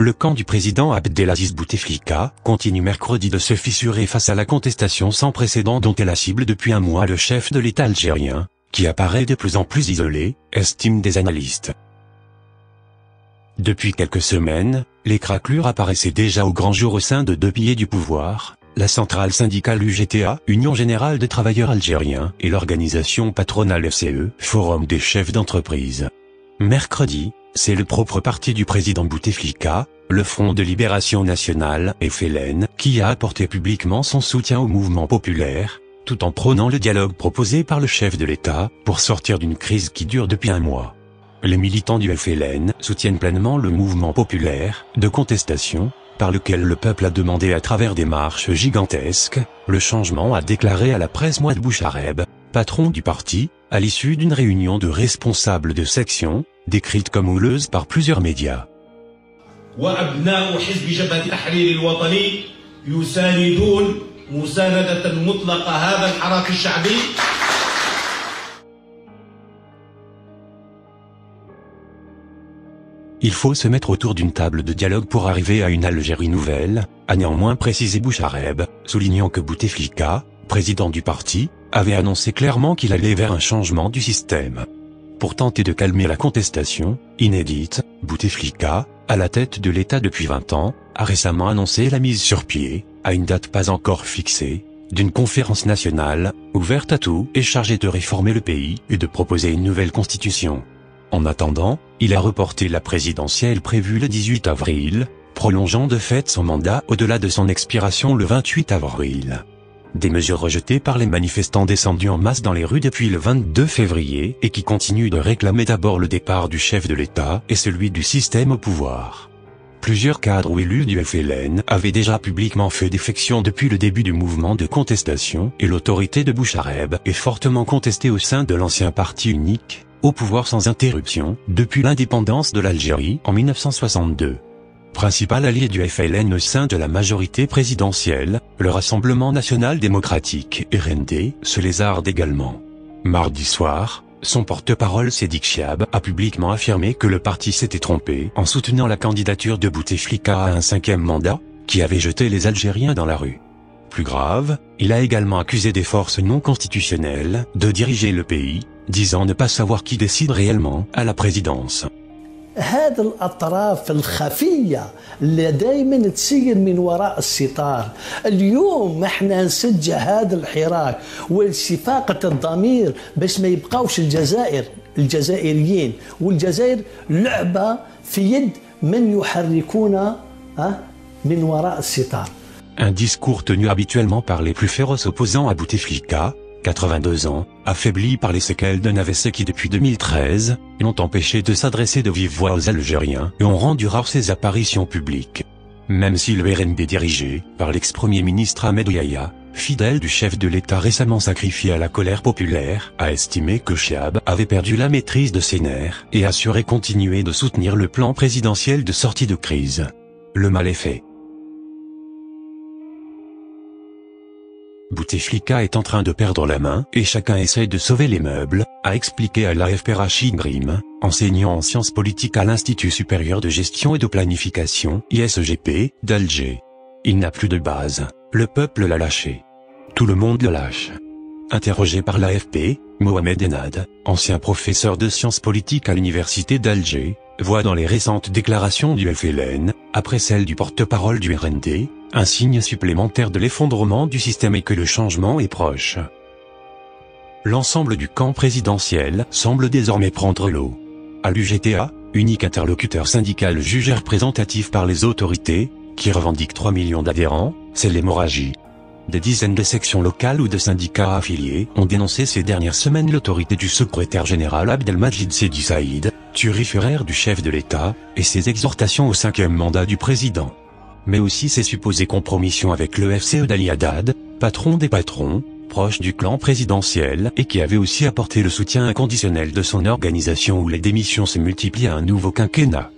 Le camp du président Abdelaziz Bouteflika continue mercredi de se fissurer face à la contestation sans précédent dont est la cible depuis un mois le chef de l'État algérien, qui apparaît de plus en plus isolé, estiment des analystes. Depuis quelques semaines, les craquelures apparaissaient déjà au grand jour au sein de deux piliers du pouvoir, la centrale syndicale UGTA, Union Générale des Travailleurs Algériens, et l'organisation patronale FCE, Forum des chefs d'entreprise. Mercredi, c'est le propre parti du président Bouteflika, le Front de Libération Nationale, FLN, qui a apporté publiquement son soutien au mouvement populaire, tout en prônant le dialogue proposé par le chef de l'État, pour sortir d'une crise qui dure depuis un mois. Les militants du FLN soutiennent pleinement le mouvement populaire, de contestation, par lequel le peuple a demandé à travers des marches gigantesques, le changement, a déclaré à la presse Mouad Bouchareb, patron du parti, à l'issue d'une réunion de responsables de section, décrite comme houleuse par plusieurs médias. Il faut se mettre autour d'une table de dialogue pour arriver à une Algérie nouvelle, a néanmoins précisé Bouchareb, soulignant que Bouteflika, président du parti, avait annoncé clairement qu'il allait vers un changement du système. Pour tenter de calmer la contestation, inédite, Bouteflika, à la tête de l'État depuis 20 ans, a récemment annoncé la mise sur pied, à une date pas encore fixée, d'une conférence nationale, ouverte à tout et chargée de réformer le pays et de proposer une nouvelle constitution. En attendant, il a reporté la présidentielle prévue le 18 avril, prolongeant de fait son mandat au-delà de son expiration le 28 avril. Des mesures rejetées par les manifestants descendus en masse dans les rues depuis le 22 février et qui continuent de réclamer d'abord le départ du chef de l'État et celui du système au pouvoir. Plusieurs cadres ou élus du FLN avaient déjà publiquement fait défection depuis le début du mouvement de contestation et l'autorité de Bouchareb est fortement contestée au sein de l'ancien parti unique, au pouvoir sans interruption, depuis l'indépendance de l'Algérie en 1962. Principal allié du FLN au sein de la majorité présidentielle, le Rassemblement National Démocratique, RND, se lézarde également. Mardi soir, son porte-parole Sédik Chiab a publiquement affirmé que le parti s'était trompé en soutenant la candidature de Bouteflika à un 5e mandat, qui avait jeté les Algériens dans la rue. Plus grave, il a également accusé des forces non constitutionnelles de diriger le pays, disant ne pas savoir qui décide réellement à la présidence. هذه الأطراف الخفية اللي دائما تسير من وراء الستار اليوم احنا نسجل هذا الحراك والصفاقة الضمير باش ما يبقاوش الجزائريين والجزائر لعبة في يد من يحركون من وراء الستار. Un discours tenu habituellement par les plus féroces opposants à Bouteflika, 82 ans, affaibli par les séquelles d'un AVC qui depuis 2013, l'ont empêché de s'adresser de vive voix aux Algériens et ont rendu rares ses apparitions publiques. Même si le RND dirigé par l'ex-premier ministre Ahmed Yahya, fidèle du chef de l'État récemment sacrifié à la colère populaire, a estimé que Chiab avait perdu la maîtrise de ses nerfs et assuré continuer de soutenir le plan présidentiel de sortie de crise. Le mal est fait. Bouteflika est en train de perdre la main et chacun essaye de sauver les meubles, a expliqué à l'AFP Rachid Grim, enseignant en sciences politiques à l'Institut supérieur de gestion et de planification, ISGP, d'Alger. Il n'a plus de base, le peuple l'a lâché. Tout le monde le lâche. Interrogé par l'AFP, Mohamed Enad, ancien professeur de sciences politiques à l'université d'Alger, voit dans les récentes déclarations du FLN, après celles du porte-parole du RND, un signe supplémentaire de l'effondrement du système et que le changement est proche. L'ensemble du camp présidentiel semble désormais prendre l'eau. À l'UGTA, unique interlocuteur syndical jugé représentatif par les autorités, qui revendique 3 millions d'adhérents, c'est l'hémorragie. Des dizaines de sections locales ou de syndicats affiliés ont dénoncé ces dernières semaines l'autorité du secrétaire général Abdelmajid Sedi Saïd, turiféraire du chef de l'État, et ses exhortations au 5e mandat du président. Mais aussi ses supposées compromissions avec le FCE d'Ali Haddad, patron des patrons, proche du clan présidentiel et qui avait aussi apporté le soutien inconditionnel de son organisation où les démissions se multiplient à un nouveau quinquennat.